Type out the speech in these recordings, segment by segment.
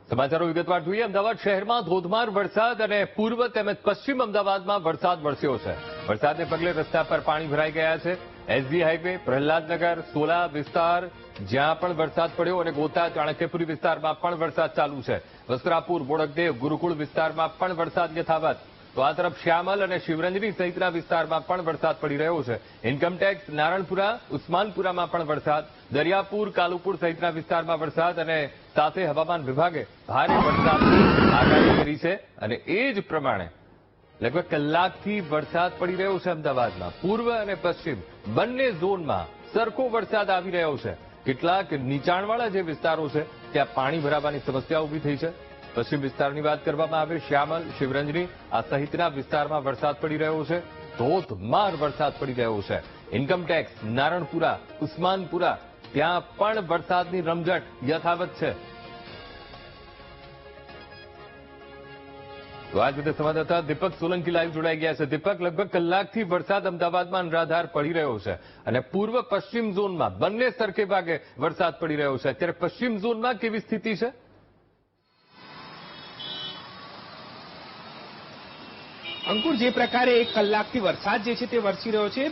સમાચારો વિગતવાર જોઈએ। અમદાવાદ શહેરમાં ધોધમાર વરસાદ અને પૂર્વ તેમજ પશ્ચિમ અમદાવાદમાં વરસાદ વરસ્યો છે। વરસાદને પગલે રસ્તા પર પાણી ભરાઈ ગયા છે। એસજી હાઈવે, પ્રહલાદનગર, સોલા વિસ્તાર જ્યાં પણ વરસાદ પડ્યો અને ગોતા ચાણક્યપુરી વિસ્તારમાં પણ વરસાદ ચાલુ છે। વસ્ત્રાપુર, બોડકદેવ, ગુરુકુળ વિસ્તારમાં પણ વરસાદ યથાવત। તો આ તરફ શ્યામલ અને શિવરંજની સહિતના વિસ્તારમાં પણ વરસાદ પડી રહ્યો છે। ઇન્કમટેક્સ, નારણપુરા, ઉસ્માનપુરામાં પણ વરસાદ, દરિયાપુર, કાલુપુર સહિતના વિસ્તારમાં વરસાદ અને સાથે હવામાન વિભાગે ભારે વરસાદની આગાહી કરી છે અને એ જ પ્રમાણે લગભગ કલાકથી વરસાદ પડી રહ્યો છે। અમદાવાદમાં પૂર્વ અને પશ્ચિમ બંને ઝોનમાં સરખો વરસાદ આવી રહ્યો છે। કેટલાક નીચાણવાળા જે વિસ્તારો છે ત્યાં પાણી ભરાવાની સમસ્યા ઊભી થઈ છે। પશ્ચિમ વિસ્તારની વાત કરવામાં આવે, શ્યામલ, શિવરંજની આ સહિતના વિસ્તારમાં વરસાદ પડી રહ્યો છે। ધોધમાર વરસાદ પડી રહ્યો છે। ઇન્કમટેક્સ, નારણપુરા, ઉસ્માનપુરા ત્યાં પણ વરસાદની રમઝટ યથાવત છે। તો આજ રીતે સંવાદદાતા દીપક સોલંકી લાઈવ જોડાઈ ગયા છે। દીપક, લગભગ કલાકથી વરસાદ અમદાવાદમાં અનરાધાર પડી રહ્યો છે અને પૂર્વ પશ્ચિમ ઝોનમાં બંને સરખે ભાગે વરસાદ પડી રહ્યો છે। અત્યારે પશ્ચિમ ઝોનમાં કેવી સ્થિતિ છે? અંકુર, જે પ્રકારે એક કલાકથી વરસાદ જે છે તે વરસી રહ્યો છે,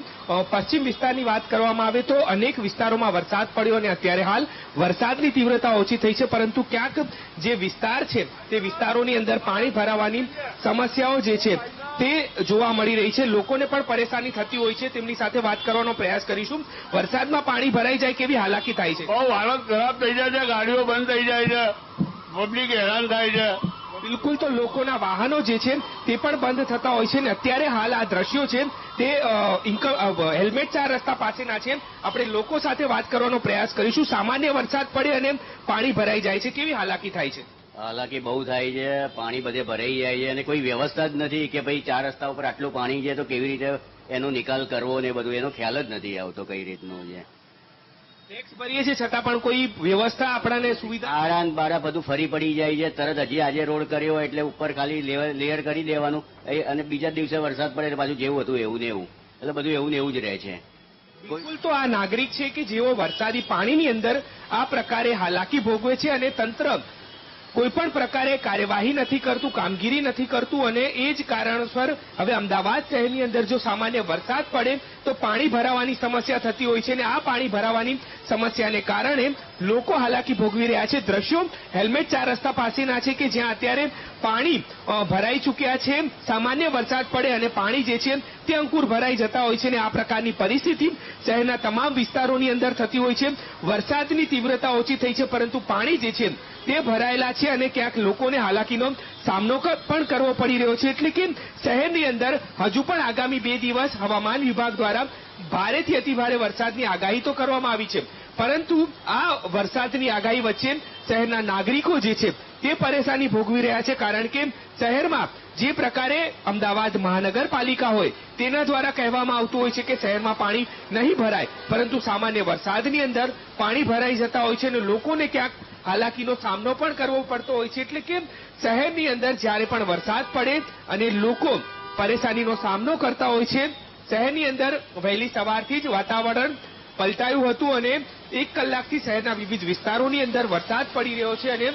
પશ્ચિમ વિસ્તારની વાત કરવામાં આવે તો અનેક વિસ્તારોમાં વરસાદ પડ્યો અને અત્યારે હાલ વરસાદની તીવ્રતા ઓછી થઈ છે, પરંતુ ક્યાંક જે વિસ્તાર છે તે વિસ્તારોની અંદર પાણી ભરાવાની સમસ્યાઓ જે છે તે જોવા મળી રહી છે। લોકોને પણ પરેશાની થતી હોય છે, તેમની સાથે વાત કરવાનો પ્રયાસ કરીશું। વરસાદમાં પાણી ભરાઈ જાય કેવી હાલાકી થાય છે? બહુ હાલત ખરાબ થઈ જાય છે, ગાડીઓ બંધ થઈ જાય છે, પબ્લિક હેરાન થાય છે। બિલકુલ, તો લોકોના વાહનો જે છે તે પણ બંધ થતા હોય છે ને અત્યારે હાલ આ દ્રશ્યો છે તે હેલ્મેટ 4 રસ્તા પાસેના છે। આપણે લોકો સાથે વાત કરવાનો પ્રયાસ કરીશું। સામાન્ય વરસાદ પડે અને પાણી ભરાઈ જાય છે, કેવી હાલાકી થાય છે? હાલાકી બહુ થાય છે, પાણી બધે ભરાઈ જાય છે અને કોઈ વ્યવસ્થા જ નથી કે ભાઈ 4 રસ્તા ઉપર આટલું પાણી છે તો કેવી રીતે એનો નિકાલ કરવો ને બધું એનો ખ્યાલ જ નથી આવતો કઈ રીતનું છે। ટેક્સ ભરીએ છીએ છતાં પણ કોઈ વ્યવસ્થા આપણને સુવિધા આડા બાડા બધું ફરી પડી જાય છે। તરત હજી આજે રોડ કર્યો એટલે ઉપર ખાલી લેયર કરી દેવાનું અને બીજા દિવસે વરસાદ પડે એટલે પાછું જેવું હતું એવું ને એવું, એટલે બધું એવું ને એવું જ રહે છે। બિલકુલ, તો આ નાગરિક છે કે જેઓ વરસાદી પાણીની અંદર આ પ્રકારે હાલાકી ભોગવે છે અને તંત્ર કોઈ પણ પ્રકારે કાર્યવાહી નથી કરતું, કામગીરી નથી કરતું અને એ જ કારણસર હવે અમદાવાદ શહેરની અંદર જો સામાન્ય વરસાદ પડે તો પાણી ભરાવાની સમસ્યા થતી હોય છે અને આ પાણી ભરાવાની સમસ્યાને કારણે લોકો હાલાકી ભોગવી રહ્યા છે। દ્રશ્યો હેલ્મેટ 4 રસ્તા પાસેના છે કે જ્યાં અત્યારે પાણી ભરાઈ ચૂક્યા છે। સામાન્ય વરસાદ પડે અને પાણી જે છે તે અંકુર ભરાઈ જતા હોય છે અને આ પ્રકારની પરિસ્થિતિ શહેરના તમામ વિસ્તારોની અંદર થતી હોય છે। વરસાદની તીવ્રતા ઓછી થઈ છે પરંતુ પાણી જે છે તે ભરાયેલા છે અને ક્યાંક લોકોને હાલાકીનો સામનો પણ કરવો પડી રહ્યો છે। એટલે કે શહેરની અંદર હજુ પણ આગામી 2 દિવસ હવામાન વિભાગ દ્વારા ભારેથી અતિભારે વરસાદની આગાહી તો કરવામાં આવી છે, પરંતુ આ વરસાદની આગાહી વચ્ચે શહેરના નાગરિકો જે છે તે પરેશાની ભોગવી રહ્યા છે, કારણ કે શહેરમાં જે પ્રકારે અમદાવાદ મહાનગરપાલિકા હોય તેના દ્વારા કહેવામાં આવતું હોય છે કે શહેરમાં પાણી નહીં ભરાય, પરંતુ સામાન્ય વરસાદની અંદર પાણી ભરાઈ જતા હોય છે અને લોકોને ક્યાંક હાલાકીનો સામનો પણ કરવો પડતો હોય છે। એટલે કે શહેરની અંદર જ્યારે પણ વરસાદ પડે અને લોકો પરેશાનીનો સામનો કરતા હોય છે, શહેરની અંદર વહેલી સવારથી જ વાતાવરણ પલટાયું હતું અને 1 કલાકથી શહેરના વિવિધ વિસ્તારોની અંદર વરસાદ પડી રહ્યો છે અને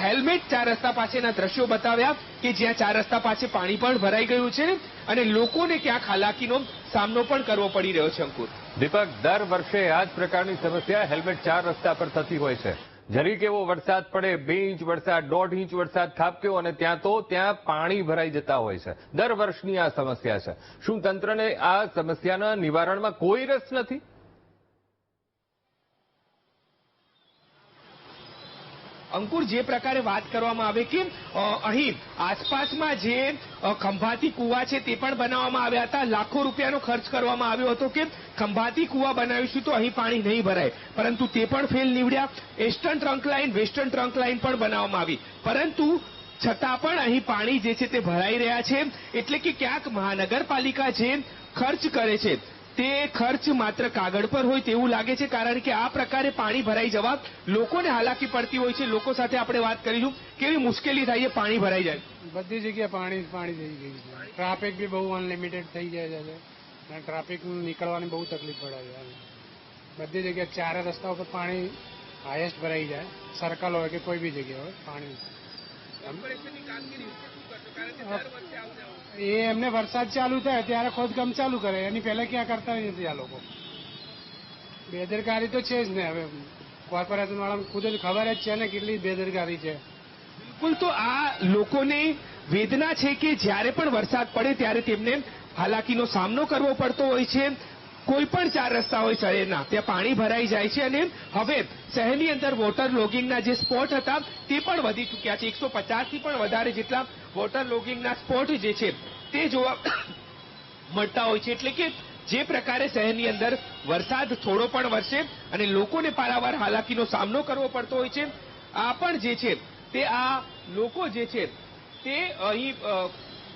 હેલ્મેટ 4 રસ્તા પાસેના દ્રશ્યો બતાવ્યા કે જ્યાં 4 રસ્તા પાસે પાણી પણ ભરાઈ ગયું છે અને લોકોને ક્યાંક હાલાકીનો સામનો પણ કરવો પડી રહ્યો છે। અંકુર, દીપક, દર વર્ષે આ જ પ્રકારની સમસ્યા હેલ્મેટ 4 રસ્તા પર થતી હોય છે। જરીક એવો વરસાદ પડે, 2 ઇંચ વરસાદ, 1.5 ઇંચ વરસાદ ખાબક્યો અને ત્યાં પાણી ભરાઈ જતા હોય છે। દર વર્ષની આ સમસ્યા છે। શું તંત્રને આ સમસ્યાના નિવારણમાં કોઈ રસ નથી? અંકુર, જે પ્રકારે વાત કરવામાં આવે કે અહીં આસપાસમાં જે ખંભાતી કુવા છે તે પણ બનાવવામાં આવ્યા હતા। લાખો રૂપિયાનો ખર્ચ કરવામાં આવ્યો હતો કે ખંભાતી કુવા બનાવીશું તો અહીં પાણી નહીં ભરાય, પરંતુ તે પણ ફેલ નીવડ્યા। ઈસ્ટર્ન ટ્રંક લાઇન, વેસ્ટર્ન ટ્રંક લાઇન પણ બનાવવામાં આવી, પરંતુ છતાં પણ અહીં પાણી જે છે તે ભરાઈ રહ્યા છે। એટલે કે ક્યાંક મહાનગરપાલિકા જે ખર્ચ કરે છે તે ખર્ચ માત્ર કાગળ પર હોય તેવું લાગે છે, કારણ કે આ પ્રકારે પાણી ભરાઈ જવા લોકોને હાલાકી પડતી હોય છે। લોકો સાથે આપણે વાત કરીશું, કેવી મુશ્કેલી થાય છે પાણી ભરાઈ જાય? બધી જગ્યાએ પાણી થઈ ગયું છે, ટ્રાફિક બી બહુ અનલિમિટેડ થઈ જાય છે અને ટ્રાફિક નીકળવાની બહુ તકલીફ પડે છે। બધી જગ્યાએ 4 રસ્તા ઉપર પાણી હાઈએસ્ટ ભરાઈ જાય, સર્કલ હોય કે કોઈ બી જગ્યા હોય પાણી. એ એમને વરસાદ ચાલુ થાય ત્યારે ખોદકામ ચાલુ કરે, એની પહેલા ક્યાં કરતા નથી આ લોકો. બેદરકારી તો છે જ ને. હવે કોર્પોરેશન વાળા ખુદ જ ખબર જ છે ને કેટલી બેદરકારી છે. બિલકુલ. તો આ લોકોને વેદના છે કે જ્યારે પણ વરસાદ પડે ત્યારે તેમને હાલાકીનો સામનો કરવો પડતો હોય છે. કોઈ પણ 4 રસ્તા હોય શહેરના ત્યાં પાણી ભરાઈ જાય છે અને હવે શહેરની અંદર વોટર લોગિંગના જે સ્પોટ હતા તે પણ વધી ચૂક્યા છે. 150 થી પણ વધારે જેટલા વોટર લોગિંગના સ્પોટ જે છે તે જોવા મળતા હોય છે. એટલે કે જે પ્રકારે શહેરની અંદર વરસાદ થોડો પણ વરસે અને લોકોને પારાવાર હાલાકીનો સામનો કરવો પડતો હોય છે. આ પણ જે છે તે આ લોકો જે છે તે અહીં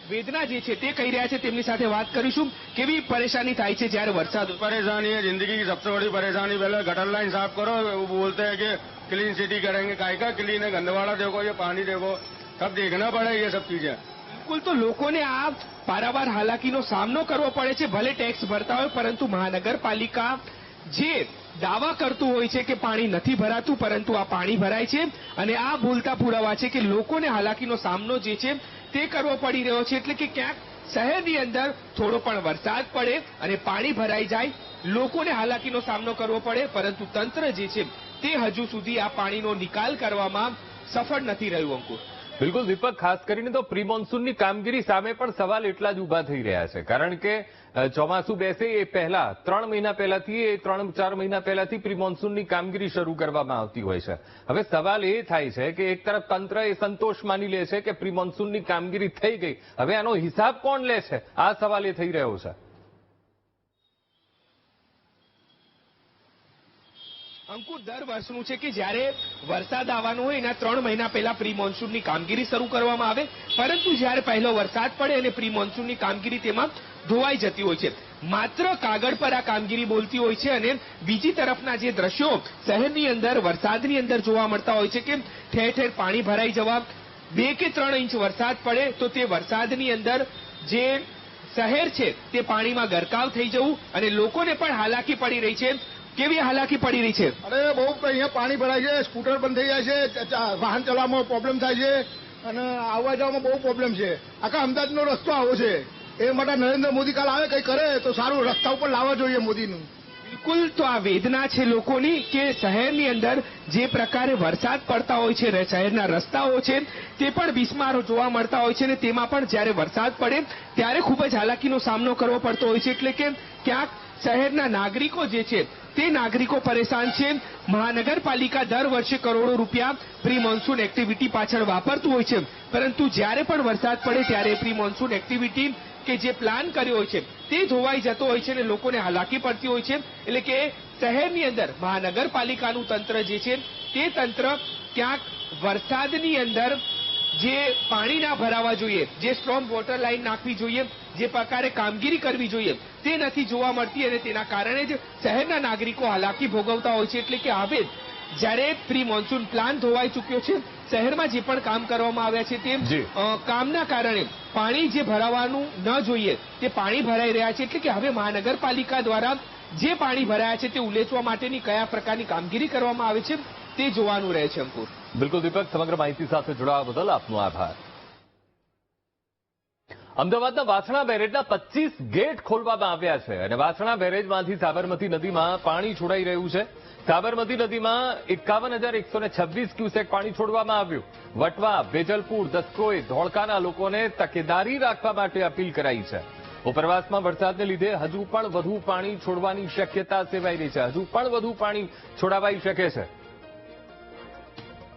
વેદના જે છે તે કહી રહ્યા છે. તેમની સાથે વાત કરીશું. કેવી પરેશાની થાય છે જ્યારે વરસાદ? परेशानी है, जिंदगी की सबसे बड़ी परेशानी. पहले गटर लाइन साफ करो, वो बोलते हैं कि क्लीन सिटी करेंगे. काय का क्लीन है? गंदवाड़ा देखो, ये पानी देखो, सब देखना पड़े ये सब चीजें. બિલકુલ. તો લોકોને આ પારાવાર હાલાકીનો સામનો કરવો પડે છે. ભલે ટેક્સ ભરતા હોય પરંતુ મહાનગરપાલિકા જે દાવા કરતું હોય છે કે પાણી નથી ભરાતું પરંતુ આ પાણી ભરાય છે અને આ ભૂલતા પુરાવા છે કે લોકોને હાલાકીનો સામનો જે છે તે કરવો પડી રહ્યો છે. એટલે કે ક્યાંક શહેરની અંદર થોડો પણ વરસાદ પડે અને પાણી ભરાઈ જાય, લોકોને હાલાકીનો સામનો કરવો પડે પરંતુ તંત્ર જે છે તે હજુ સુધી આ પાણીનો નિકાલ કરવામાં સફળ નથી રહ્યું. અંકુર. બિલકુલ દીપક, ખાસ કરીને તો પ્રી મોન્સૂનની કામગીરી સામે પણ સવાલ એટલા જ ઉભા થઈ રહ્યા છે. કારણ કે ચોમાસું બેસે એ પહેલા 3 મહિના પહેલાથી, 3-4 મહિના પહેલાથી પ્રી મોન્સૂનની કામગીરી શરૂ કરવામાં આવતી હોય છે. હવે સવાલ એ થાય છે કે એક તરફ તંત્ર એ સંતોષ માની લે છે કે પ્રી મોન્સૂનની કામગીરી થઈ ગઈ, હવે આનો હિસાબ કોણ લે છે? આ સવાલ એ થઈ રહ્યો છે. અંકુર, દર વર્ષનું છે કે જ્યારે વરસાદ આવવાનો હોય એના 3 મહિના પહેલા પ્રી મોન્સૂનની કામગીરી શરૂ કરવામાં આવે, પરંતુ જ્યારે પહેલો વરસાદ પડે અને પ્રી મોન્સૂનની કામગીરી તેમાં ધોવાઈ જતી હોય છે. માત્ર કાગળ પર આ કામગીરી બોલતી હોય છે અને બીજી તરફના જે દ્રશ્યો શહેરની અંદર વરસાદની અંદર જોવા મળતા હોય છે કે ઠેર ઠેર પાણી ભરાઈ જવા, 2 કે 3 ઇંચ વરસાદ પડે તો તે વરસાદની અંદર જે શહેર છે તે પાણીમાં ગરકાવ થઈ જવું અને લોકોને પણ હાલાકી પડી રહી છે. કેવી હાલાકી પડી રહી છે? અરે બહુ અહીંયા પાણી ભરાય છે, સ્કૂટર બંધ થઈ જાય છે, વાહન ચલાવવામાં પ્રોબ્લેમ થાય છે અને આવવા જવામાં બહુ પ્રોબ્લેમ છે. આખા અમદાવાદનો રસ્તો આવો છે. એ માટે નરેન્દ્ર મોદી કાલ આવે કંઈ કરે તો સારું, રસ્તા ઉપર લાવવા જોઈએ મોદીનું. બિલકુલ. તો આ વેદના છે લોકોની કે શહેરની અંદર જે પ્રકારે વરસાદ પડતા હોય છે, શહેરના રસ્તાઓ છે તે પણ બિસ્માર જોવા મળતા હોય છે અને તેમાં પણ જ્યારે વરસાદ પડે ત્યારે ખૂબ જ હાલાકીનો સામનો કરવો પડતો હોય છે. એટલે કે ક્યાંક શહેરના નાગરિકો જે છે તે નાગરિકો પરેશાન છે. મહાનગરપાલિકા દર વર્ષે કરોડો રૂપિયા પ્રી મોન્સૂન એક્ટિવિટી પાછળ વાપરતું હોય છે પરંતુ જ્યારે પણ વરસાદ પડે ત્યારે પ્રી મોન્સૂન એક્ટિવિટી કે જે પ્લાન કર્યો હોય છે તે ધોવાઈ જતો હોય છે અને લોકોને હાલાકી પડતી હોય છે. એટલે કે શહેરની અંદર મહાનગરપાલિકાનું તંત્ર જે છે તે તંત્ર ક્યાંક વરસાદની અંદર જે પાણી ના ભરાવા જોઈએ, જે સ્ટ્રોંગ વોટર લાઈન નાખવી જોઈએ, જે પ્રકારે કામગીરી કરવી જોઈએ તે નથી જોવા મળતી અને તેના કારણે જ શહેરના નાગરિકો હાલાકી ભોગવતા હોય છે. એટલે કે હવે જ્યારે પ્રી મોન્સૂન પ્લાન ધોવાઈ ચૂક્યો છે, શહેરમાં જે પણ કામ કરવામાં આવ્યા છે તે કામના કારણે પાણી જે ભરાવાનું ન જોઈએ તે પાણી ભરાઈ રહ્યા છે. એટલે કે હવે મહાનગરપાલિકા દ્વારા જે પાણી ભરાયા છે તે ઉલેચવા માટેની કયા પ્રકારની કામગીરી કરવામાં આવે છે તે જોવાનું રહે છે. અંકુર. બિલકુલ દીપક, સમગ્ર માહિતી સાથે જોડાવા બદલ આપનો આભાર. અમદાવાદના વાસણા બેરેજના 25 ગેટ ખોલવામાં આવ્યા છે અને વાસણા બેરેજમાંથી સાબરમતી નદીમાં પાણી છોડાઈ રહ્યું છે. સાબરમતી નદીમાં 51,126 ક્યુસેક પાણી છોડવામાં આવ્યું. વટવા, વેજલપુર, દસક્રોઈ, ધોળકાના લોકોને તકેદારી રાખવા માટે અપીલ કરાઈ છે. ઉપરવાસમાં વરસાદને લીધે હજુ પણ વધુ પાણી છોડવાની શક્યતા સેવાઈ રહી છે. હજુ પણ વધુ પાણી છોડાવાઈ શકે છે.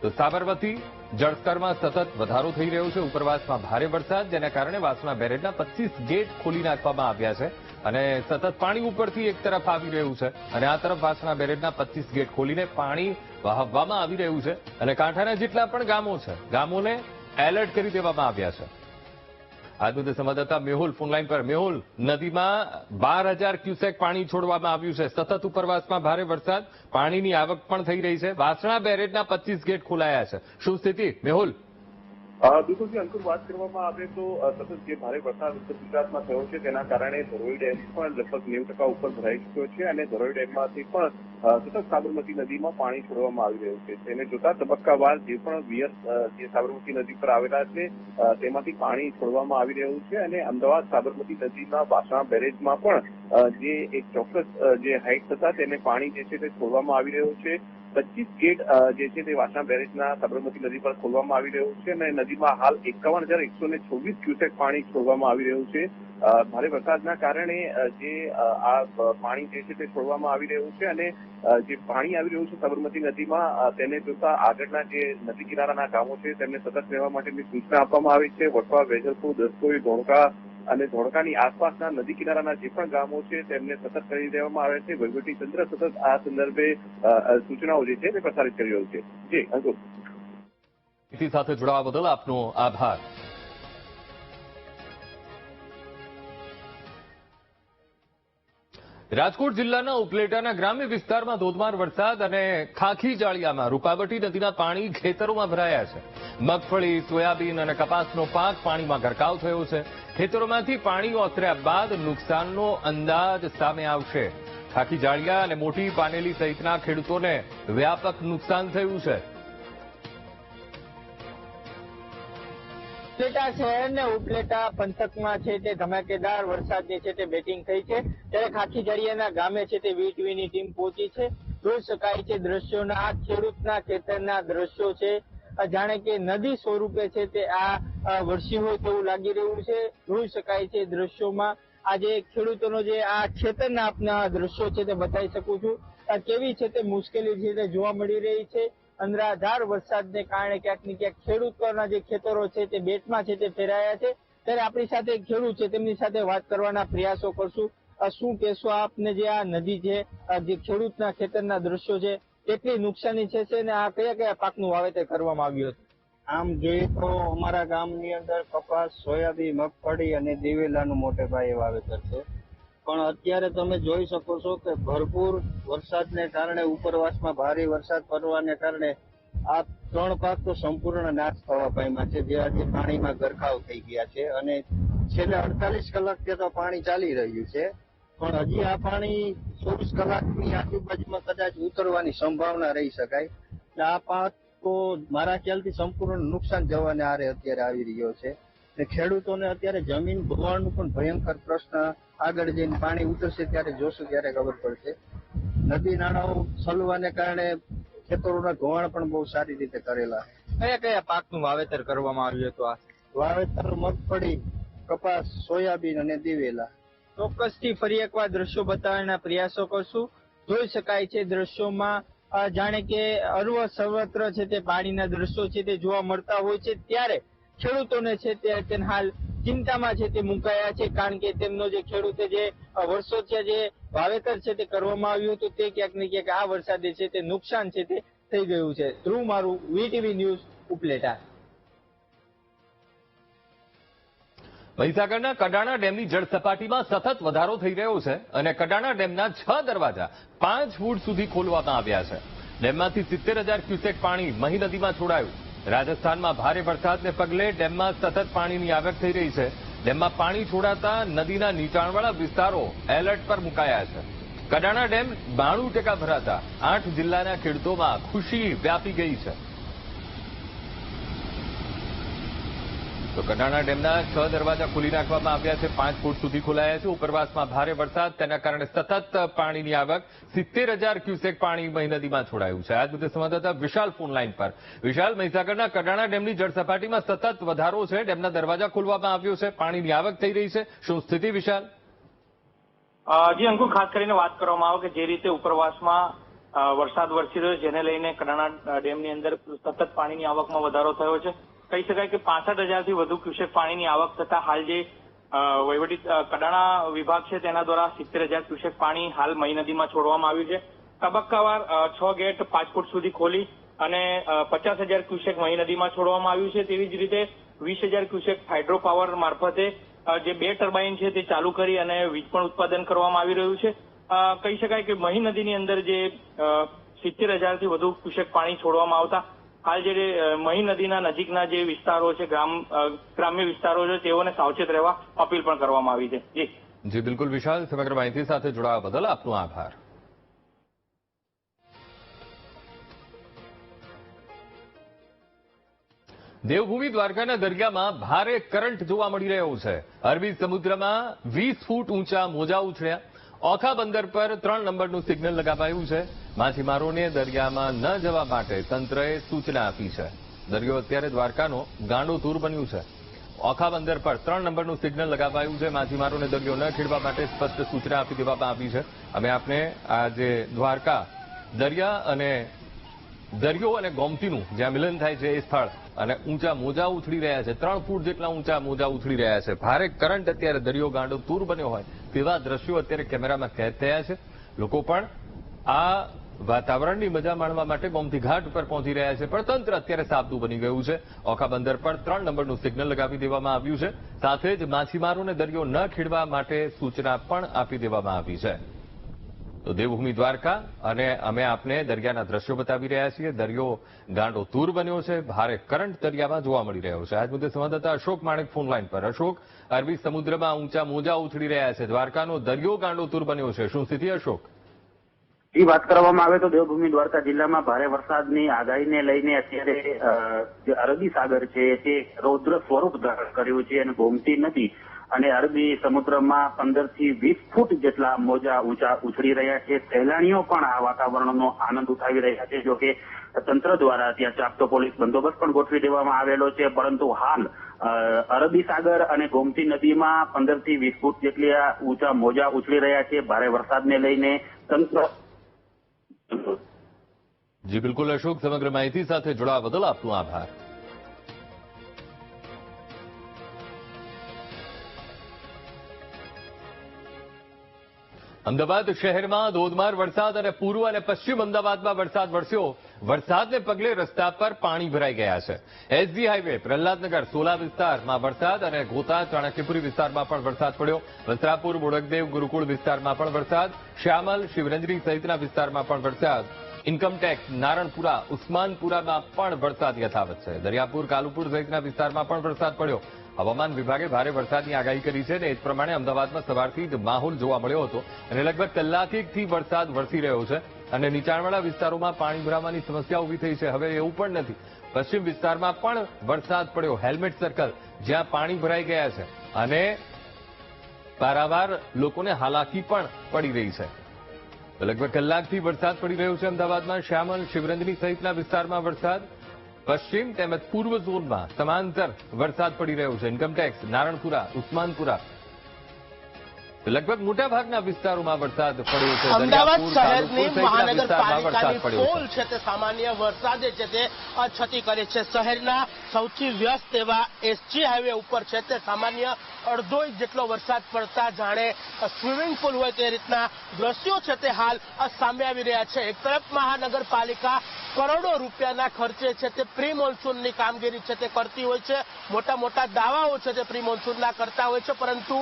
તો સાબરમતી જળસ્તરમાં સતત વધારો થઈ રહ્યો છે. ઉપરવાસમાં ભારે વરસાદ, જેના કારણે વાસણા બેરેજના 25 ગેટ ખોલી નાખવામાં આવ્યા છે અને સતત પાણી ઉપરથી એક તરફ આવી રહ્યું છે અને આ તરફ વાસણા બેરેજના 25 ગેટ ખોલીને પાણી વહાવવામાં આવી રહ્યું છે અને કાંઠાના જેટલા પણ ગામો છે, ગામોને એલર્ટ કરી દેવામાં આવ્યા છે. આ મુદ્દે સંવાદદાતા મેહુલ ફોનલાઈન પર. મેહુલ, નદીમાં 12,000 ક્યુસેક પાણી છોડવામાં આવ્યું છે. સતત ઉપરવાસમાં ભારે વરસાદ, પાણીની આવક પણ થઈ રહી છે. વાસણા બેરેજના 25 ગેટ ખોલાયા છે. શું સ્થિતિ મેહુલ? બિલકુલ અંકુર, વાત કરવામાં આવે તો સતત જે ભારે વરસાદ ઉત્તર ગુજરાતમાં થયો છે તેના કારણે ધરોઈ ડેમ પણ લગભગ 90% ઉપર ભરાઈ ચૂક્યો છે અને ધરોઈ ડેમમાંથી પણ સતત સાબરમતી નદીમાં પાણી છોડવામાં આવી રહ્યું છે. તેને જોતા તબક્કાવાર જે પણ વિયર જે સાબરમતી નદી પર આવેલા છે તેમાંથી પાણી છોડવામાં આવી રહ્યું છે અને અમદાવાદ સાબરમતી નદીના વાસણા બેરેજમાં પણ જે એક ચોક્કસ જે હાઇટ હતા તેને પાણી જે છે તે છોડવામાં આવી રહ્યું છે. 25 ગેટ જે છે તે વાસણા બેરેજના સાબરમતી નદી પર ખોલવામાં આવી રહ્યું છે અને નદીમાં હાલ 51,126 ક્યુસેક પાણી છોડવામાં આવી રહ્યું છે. ભારે વરસાદના કારણે જે આ પાણી જે છે તે છોડવામાં આવી રહ્યું છે અને જે પાણી આવી રહ્યું છે સાબરમતી નદીમાં તેને જોતા આગળના જે નદી કિનારાના ગામો છે તેમને સતર્ક રહેવા માટેની સૂચના આપવામાં આવી છે. વટવા, વેજલપુર, દસકોઈ, ધોળકા અને ધોળકાની આસપાસના નદી કિનારાના જે પણ ગામો છે તેમને સતર્ક કરી દેવામાં આવે છે. વહીવટીતંત્ર સતત આ સંદર્ભે સૂચનાઓ જે છે તે પ્રસારિત કરી રહ્યું છે. જી અંકુર, સાથે જોડાવા બદલ આપનો આભાર. રાજકોટ જિલ્લાના ઉપલેટાના ગ્રામ્ય વિસ્તારમાં ધોધમાર વરસાદ અને ખાખી જાળિયામાં રૂપાવટી નદીના પાણી ખેતરોમાં ભરાયા છે. મગફળી, સોયાબીન અને કપાસનો પાક પાણીમાં ગરકાવ થયો છે. ખેતરોમાંથી પાણી ઓસર્યા બાદ નુકસાનનો અંદાજ સામે આવશે. ખાખી જાળિયા અને મોટી પાનેલી સહિતના ખેડૂતોને વ્યાપક નુકસાન થયું છે. ઉપલેટા શહેર ને ઉપલેટા પંથકમાં છે તે ધમાકેદાર વરસાદ જે છે તે બેટિંગ થઈ છે. ત્યારે ખાખી જાળિયાના ગામે છે તે વીટીવીની ટીમ પહોંચી છે. જોઈ શકાય છે દ્રશ્યોના આ ખેડૂતના ખેતરના દ્રશ્યો છે. જાણે કે નદી સ્વરૂપે છે તે આ વરસી હોય તેવું લાગી રહ્યું છે. જોઈ શકાય છે દ્રશ્યોમાં આજે ખેડૂતોનો જે આ ખેતરના આપના દ્રશ્યો છે તે બતાવી શકું છું. કેવી છે તે મુશ્કેલી છે તે જોવા મળી રહી છે. અનરાધાર વરસાદને કારણે ક્યાંક ને ક્યાંક ખેડૂતોના જે ખેતરો છે તે બેટમાં છે તે ફેરાયા છે. ત્યારે આપણી સાથે ખેડૂત છે તેમની સાથે વાત કરવાના પ્રયાસો કરશું. શું કહેશો આપને, જે આ નદી છે જે ખેડૂતના ખેતરના દ્રશ્યો છે કેટલી નુકસાની છે ને આ કયા કયા પાકનું વાવેતર કરવામાં આવ્યું હતું? આમ જોઈએ તો અમારા ગામની અંદર કપાસ, સોયાબીન, મગફળી અને દિવેલાનું મોટે પાયે વાવેતર છે. પણ અત્યારે તમે જોઈ શકો છો કે ભરપૂર વરસાદને કારણે ઉપરવાસમાં ભારે વરસાદ પડવાને કારણે આ 3 પાક તો સંપૂર્ણ નાશ થવા પામ્યા છે, જે આજે પાણીમાં ગરકાવ થઈ ગયા છે અને છેલ્લા 48 કલાકથી તો પાણી ચાલી રહ્યું છે. પણ હજી આ પાણી 24 કલાકની આજુબાજુમાં કદાચ ઉતરવાની સંભાવના રહી શકાય. આ પાક તો મારા ખ્યાલથી સંપૂર્ણ નુકસાન જવાને આરે અત્યારે આવી રહ્યો છે. ખેડૂતોને અત્યારે જમીન ધોવાણનું પણ ભયંકર પ્રશ્ન, આગળ જઈને પાણી ઉતરશે ત્યારે જોશું ત્યારે ખબર પડશે. નદી નાળાઓ સલવાને કારણે ખેતરોના ધોવાણ પણ બહુ સારી રીતે કરેલા. કયા કયા પાકનું વાવેતર કરવામાં આવ્યું હતું? આ વાવેતર મગફળી, કપાસ, સોયાબીન અને દિવેલા. ચોક્કસથી ફરી એકવાર દ્રશ્યો બતાવવાના પ્રયાસો કરશું. જોઈ શકાય છે દ્રશ્યોમાં જાણે કે અર્વ સર્વત્ર છે તે પાણીના દ્રશ્યો છે તે જોવા મળતા હોય છે. ત્યારે ખેડૂતોને છે તે હાલ ચિંતામાં છે તે મુકાયા છે, કારણ કે તેમનો જે ખેડૂતે જે વર્ષોથી જે વાવેતર છે તે કરવામાં આવ્યું હતું તે ક્યાંક ને ક્યાંક આ વરસાદે છે તે નુકસાન છે તે થઈ ગયું છે. ધ્રુવ મારું, વીટીવી ન્યૂઝ, ઉપલેટા. મહીસાગરના કડાણા ડેમની જળ સપાટીમાં સતત વધારો થઈ રહ્યો છે અને કડાણા ડેમના 6 દરવાજા 5 ફૂટ સુધી ખોલવામાં આવ્યા છે. ડેમમાંથી 70,000 ક્યુસેક પાણી મહી નદીમાં છોડાયું. રાજસ્થાનમાં ભારે વરસાદને પગલે ડેમમાં સતત પાણીની આવક થઈ રહી છે. ડેમમાં પાણી છોડાતા નદીના નીચાણવાળા વિસ્તારો એલર્ટ પર મુકાયા છે. કડાણા ડેમ 92% ભરાતા 8 જિલ્લાના ખેડૂતોમાં ખુશી વ્યાપી ગઈ છે. તો કડાણા ડેમના 6 દરવાજા ખોલી નાખવામાં આવ્યા છે, 5 ફૂટ સુધી ખોલાયા છે. ઉપરવાસમાં ભારે વરસાદ, તેના કારણે સતત પાણીની આવક, 70,000 ક્યુસેક પાણી મહી નદીમાં છોડાયું છે. આજ મુદ્દે સંવાદદાતા વિશાલ ફોન લાઈન પર. વિશાલ, મહીસાગરના કડાણા ડેમની જળ સપાટીમાં સતત વધારો છે, ડેમના દરવાજા ખોલવામાં આવ્યો છે, પાણીની આવક થઈ રહી છે, શું સ્થિતિ વિશાલ? જી અંકુર, ખાસ કરીને વાત કરવામાં આવે કે જે રીતે ઉપરવાસમાં વરસાદ વરસી રહ્યો છે જેને લઈને કડાણા ડેમની અંદર સતત પાણીની આવકમાં વધારો થયો છે. કહી શકાય કે 65,000 થી વધુ ક્યુસેક પાણીની આવક થતા હાલ જે વહીવટી કડાણા વિભાગ છે તેના દ્વારા 70,000 ક્યુસેક પાણી હાલ મહી નદીમાં છોડવામાં આવ્યું છે. તબક્કાવાર 6 ગેટ 5 ફૂટ સુધી ખોલી અને 50,000 ક્યુસેક મહી નદીમાં છોડવામાં આવ્યું છે. તેવી જ રીતે 20,000 ક્યુસેક હાઇડ્રો પાવર મારફતે જે 2 ટર્બાઇન છે તે ચાલુ કરી અને વીજ પણ ઉત્પાદન કરવામાં આવી રહ્યું છે. કહી શકાય કે મહી નદીની અંદર જે 70,000 થી વધુ ક્યુસેક પાણી છોડવામાં આવતા હાલ જે મહી નદીના નજીકના જે વિસ્તારો છે, ગ્રામ્ય વિસ્તારો છે, તેઓને સાવચેત રહેવા અપીલ પણ કરવામાં આવી છે. જી બિલકુલ વિશાલ, સમગ્ર માહિતી સાથે જોડાવા બદલ આપનો આભાર. દેવભૂમિ દ્વારકાના દરિયામાં ભારે કરંટ જોવા મળી રહ્યો છે. અરબી સમુદ્રમાં 20 ફૂટ ઊંચા મોજા ઉછળ્યા. ઓખા બંદર પર 3 નંબરનું સિગ્નલ લગાવાયું છે. માછીમારોને દરિયામાં ન જવા માટે તંત્રએ સૂચના આપી છે. દરિયો અત્યારે દ્વારકાનો ગાંડો તૂર બન્યું છે. ઓખા બંદર પર 3 નંબરનું સિગ્નલ લગાવાયું છે. માછીમારોને દરિયો ન ખેડવા માટે સ્પષ્ટ સૂચના આપી દેવામાં આવી છે. અમે આપને આ જે દ્વારકા દરિયો અને ગોમતીનું જ્યાં મિલન થાય છે એ સ્થળ અને ઊંચા મોજા ઉછળી રહ્યા છે. 3 ફૂટ જેટલા ઊંચા મોજા ઉછળી રહ્યા છે. ભારે કરંટ અત્યારે દરિયો ગાંડો તૂર બન્યો હોય તેવા દ્રશ્યો અત્યારે કેમેરામાં કેદ થયા છે. લોકો પણ આ વાતાવરણની મજા માણવા માટે ગોમતી ઘાટ ઉપર પહોંચી રહ્યા છે. પણ તંત્ર અત્યારે સાબદું બની ગયું છે. ઓખા બંદર પર 3 નંબરનું સિગ્નલ લગાવી દેવામાં આવ્યું છે. સાથે જ માછીમારોને દરિયો ન ખેડવા માટે સૂચના પણ આપી દેવામાં આવી છે. તો દેવભૂમિ દ્વારકા અને અમે આપને દરિયાના દ્રશ્યો બતાવી રહ્યા છીએ. દરિયો ગાંડો તૂર બન્યો છે. ભારે કરંટ દરિયામાં જોવા મળી રહ્યો છે. આજ મુદ્દે સંવાદદાતા અશોક માણેક ફોનલાઈન પર. અશોક, અરબી સમુદ્રમાં ઊંચા મોજા ઉછળી રહ્યા છે. દ્વારકાનો દરિયો ગાંડો તૂર બન્યો છે. શું સ્થિતિ અશોક? વાત કરવામાં આવે તો દેવભૂમિ દ્વારકા જિલ્લામાં ભારે વરસાદની આગાહીને લઈને અત્યારે જે અરબી સાગર છે તે રૌદ્ર સ્વરૂપ ધારણ કર્યું છે અને ગોમતી નદી અને અરબી સમુદ્રમાં 15 થી 20 ફૂટ જેટલા મોજા ઊંચા ઉછળી રહ્યા છે. સહેલાણીઓ પણ આ વાતાવરણનો આનંદ ઉઠાવી રહ્યા છે. જો કે તંત્ર દ્વારા ત્યાં ચાપતો પોલીસ બંદોબસ્ત પણ ગોઠવી દેવામાં આવેલો છે. પરંતુ હાલ અરબી સાગર અને ગોમતી નદીમાં 15 થી 20 ફૂટ જેટલી ઊંચા મોજા ઉછળી રહ્યા છે. ભારે વરસાદને લઈને તંત્ર. જી બિલકુલ અશોક, સમગ્ર માહિતી સાથે જોડાવા બદલ આપનો આભાર. અમદાવાદ શહેરમાં ધોધમાર વરસાદ અને પૂર્વ અને પશ્ચિમ અમદાવાદમાં વરસાદ વરસ્યો. વરસાદને પગલે રસ્તા પર પાણી ભરાઈ ગયા છે. એસજી હાઈવે પ્રહલાદનગર સોલા વિસ્તારમાં વરસાદ અને ગોતા ચાણક્યપુરી વિસ્તારમાં પણ વરસાદ પડ્યો. વસ્ત્રાપુર, બોડકદેવ, ગુરુકુળ વિસ્તારમાં પણ વરસાદ. શ્યામલ, શિવરંજની સહિતના વિસ્તારમાં પણ વરસાદ. ઇન્કમટેક્સ, નારણપુરા, ઉસ્માનપુરામાં પણ વરસાદ યથાવત છે. દરિયાપુર, કાલુપુર સહિતના વિસ્તારમાં પણ વરસાદ પડ્યો. હવામાન વિભાગે ભારે વરસાદની આગાહી કરી છે અને એ પ્રમાણે અમદાવાદમાં સવારથી જ માહોલ જોવા મળ્યો હતો અને લગભગ કલાકથી વરસાદ વરસી રહ્યો છે અને નીચાણવાળા વિસ્તારોમાં પાણી ભરાવાની સમસ્યા ઊભી થઈ છે. હવે એવું પણ નથી, પશ્ચિમ વિસ્તારમાં પણ વરસાદ પડ્યો. હેલ્મેટ સર્કલ જ્યાં પાણી ભરાઈ ગયા છે અને પારાવાર લોકોને હાલાકી પણ પડી રહી છે. લગભગ કલાકથી વરસાદ પડી રહ્યો છે અમદાવાદમાં. શ્યામલ, શિવરંજની સહિતના વિસ્તારમાં વરસાદ. પશ્ચિમ તેમજ પૂર્વ ઝોનમાં સમાંતર વરસાદ પડી રહ્યો છે. ઇન્કમટેક્સ, નારણપુરા, ઉસ્માનપુરા લગભગ મોટાભાગના વિસ્તારોમાં વરસાદ પડ્યો છે. અમદાવાદ શહેરની મહાનગરપાલિકાની પોલ છે તે સામાન્ય વરસાદે છે તે ક્ષતિ કરી છે. શહેરના સૌથી વ્યસ્ત એવા એસજી હાઈવે ઉપર છે તે સામાન્ય અડધો ઇંચ જેટલો વરસાદ પડતા જાણે સ્વિમિંગ પુલ હોય તે રીતના દ્રશ્યો છે તે હાલ સામે આવી રહ્યા છે. એક તરફ મહાનગરપાલિકા કરોડો રૂપિયાના ખર્ચે છે તે પ્રી મોન્સૂનની કામગીરી છે તે કરતી હોય છે. મોટા મોટા દાવાઓ છે તે પ્રી મોન્સૂનના કરતા હોય છે, પરંતુ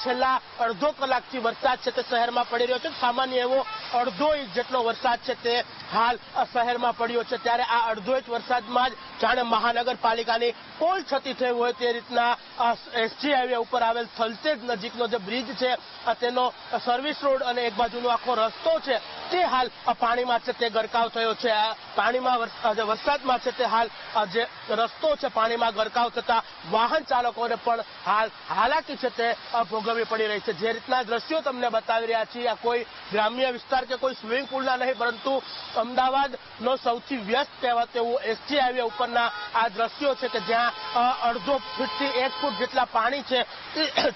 છેલ્લા અડધો કલાકથી વરસાદ છે તે શહેરમાં પડી રહ્યો છે. સામાન્ય એવો અડધો ઇંચ જેટલો વરસાદ છે તે હાલ શહેરમાં પડ્યો છે. ત્યારે આ અડધો ઇંચ વરસાદમાં જ જાણે મહાનગરપાલિકાની પોલ ક્ષતિ થઈ હોય તે રીતના એસજી હાઈવે ઉપર આવેલ થલતેજ નજીકનો જે બ્રિજ છે તેનો સર્વિસ રોડ અને એક બાજુનો આખો રસ્તો છે તે હાલ પાણીમાં છે તે ગરકાવ થયો છે. પાણીમાં વરસાદમાં છે તે હાલ જે રસ્તો છે પાણીમાં ગરકાવ થતા વાહન ચાલકોને પણ હાલ હાલાકી છે તે ભોગવવી પડી રહી છે. જે રીતના દ્રશ્યો તમને બતાવી રહ્યા છીએ આ કોઈ ગ્રામ્ય વિસ્તાર કે કોઈ સ્વિમિંગ પુલના નહીં, પરંતુ અમદાવાદનો સૌથી વ્યસ્ત કહેવાતો એવું એસજી હાઈવે ઉપરના આ દ્રશ્યો છે કે જ્યાં અડધો ફૂટથી 1 ફૂટ જેટલા પાણી છે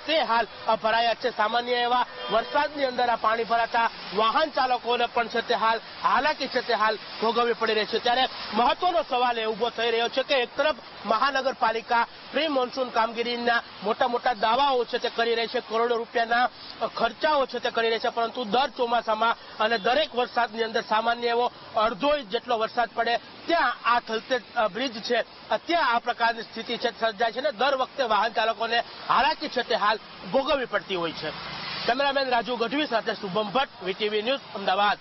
તે હાલ ભરાયા છે. સામાન્ય એવા વરસાદની અંદર આ પાણી ભરાતા વાહન ચાલકોને પણ છે તે હાલ હાલાકી છે તે હાલ ભોગવવી પડી રહી છે. ત્યારે મહત્વનો સવાલ એ ઉભો થઈ રહ્યો છે કે એક તરફ મહાનગરપાલિકા પ્રી મોન્સૂન કામગીરીના મોટા મોટા દાવાઓ છે તે કરી રહી છે, કરોડો રૂપિયાના ખર્ચાઓ છે તે કરી રહી છે, પરંતુ દર ચોમાસામાં અને દરેક વરસાદની અંદર સામાન્ય એવો અડધો ઇંચ જેટલો વરસાદ પડે ત્યાં આ થલતેજ બ્રિજ છે ત્યાં આ પ્રકારની સ્થિતિ છે સર્જાય છે ને દર વખતે વાહન ચાલકોને હાલાકી છે તે હાલ ભોગવવી પડતી હોય છે. કેમેરામેન રાજુ ગઢવી સાથે શુભમ ભટ્ટ, વીટીવી ન્યૂઝ, અમદાવાદ.